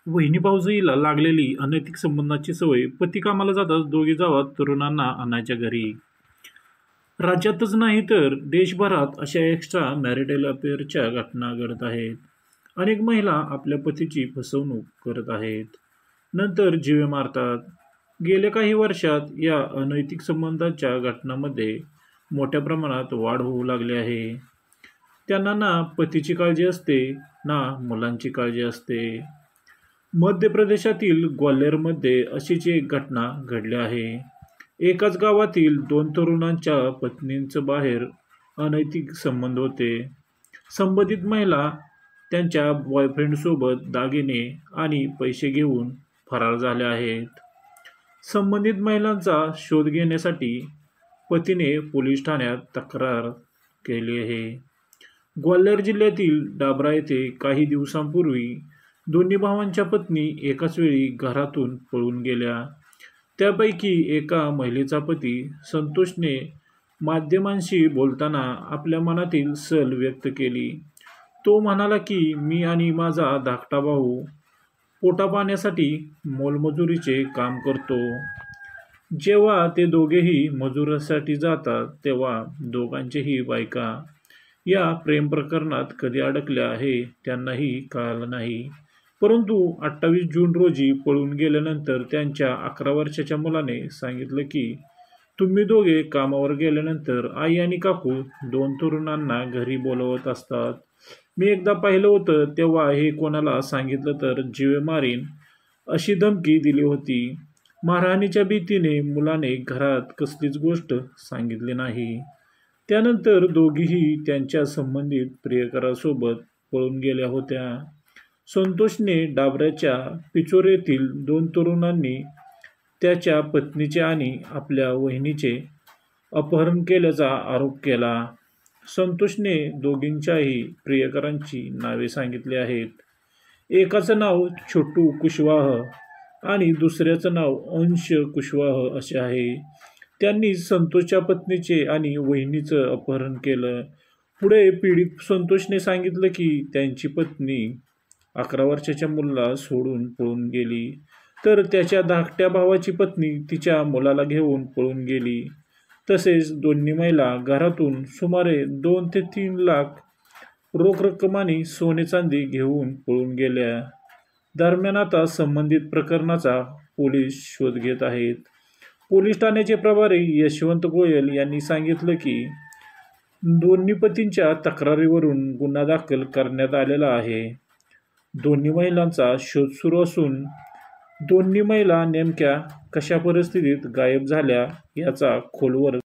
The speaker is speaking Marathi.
वहिनी भाऊजाईला लागलेली अनैतिक संबंधाची सवय. पती कामाला जाताच दोघे जावात तरुणांना आणायच्या घरी. राज्यातच नाही तर देशभरात अशा एक्स्ट्रा मॅरिटल अफेअरच्या घटना घडत आहेत. अनेक महिला आपल्या पतीची फसवणूक करत आहेत, नंतर जीवे मारतात. गेल्या काही वर्षात या अनैतिक संबंधाच्या घटनांमध्ये मोठ्या प्रमाणात वाढ होऊ लागली आहे. त्यांना ना पतीची काळजी असते, ना मुलांची काळजी असते. मध्य प्रदेशातील ग्वाल्हेरमध्ये अशीच एक घटना घडली आहे. एकाच गावातील दोन तरुणांच्या पत्नींचं बाहेर अनैतिक संबंध होते. संबंधित महिला त्यांच्या बॉयफ्रेंडसोबत दागिने आणि पैसे घेऊन फरार झाल्या आहेत. संबंधित महिलांचा शोध घेण्यासाठी पतीने पोलीस ठाण्यात तक्रार केली आहे. ग्वाल्हेर जिल्ह्यातील डाबरा येथे काही दिवसांपूर्वी दोन्ही भावांच्या पत्नी एकाच वेळी घरातून पळून गेल्या. त्यापैकी एका महिलेचा पती संतोषने माध्यमांशी बोलताना आपल्या मनातील सल व्यक्त केली. तो म्हणाला की मी आणि माझा धाकटा भाऊ पोटापाण्यासाठी मोलमजुरीचे काम करतो. जेव्हा ते दोघेही मजुरीसाठी जातात तेव्हा दोघांच्याही बायका या प्रेम प्रकरणात कधी अडकल्या हे त्यांनाही कळालं नाही. परंतु 28 जून रोजी पळून गेल्यानंतर त्यांच्या 11 वर्षाच्या मुलाने सांगितलं की तुम्ही दोघे कामावर गेल्यानंतर आई आणि काकू दोन तरुणांना घरी बोलवत असतात. मी एकदा पाहिलं होतं तेव्हा हे कोणाला सांगितलं तर जीवे मारीन अशी धमकी दिली होती. मारहाणीच्या भीतीने मुलाने घरात कसलीच गोष्ट सांगितली नाही. त्यानंतर दोघीही त्यांच्या संबंधित प्रियकरासोबत पळून गेल्या होत्या. संतोषने डाबऱ्याच्या पिचोर येथील दोन तरुणांनी त्याच्या पत्नीचे आणि आपल्या वहिनीचे अपहरण केल्याचा आरोप केला. संतोषने दोघींच्याही प्रियकरांची नावे सांगितली आहेत. एकाचं नाव छोटू कुशवाह आणि दुसऱ्याचं नाव अंश कुशवाह असे आहे. त्यांनी संतोषच्या पत्नीचे आणि वहिनीचं अपहरण केलं. पुढे पीडित संतोषने सांगितलं की त्यांची पत्नी 11 वर्षाच्या मुलाला सोडून पळून गेली, तर त्याच्या धाकट्या भावाची पत्नी तिच्या मुलाला घेऊन पळून गेली. तसेच दोन्ही महिला घरातून सुमारे 2 ते 3 लाख रोख रक्कम आणि सोने चांदी घेऊन पळून गेल्या. दरम्यान आता संबंधित प्रकरणाचा पोलीस शोध घेत आहेत. पोलीस ठाण्याचे प्रभारी यशवंत गोयल यांनी सांगितलं की दोन्ही पतींच्या तक्रारीवरून गुन्हा दाखल करण्यात आलेला आहे. दोन्ही महिलांचा शोध सुरू असून दोन्ही महिला नेमक्या कशा परिस्थितीत गायब झाल्या याचा खोलवर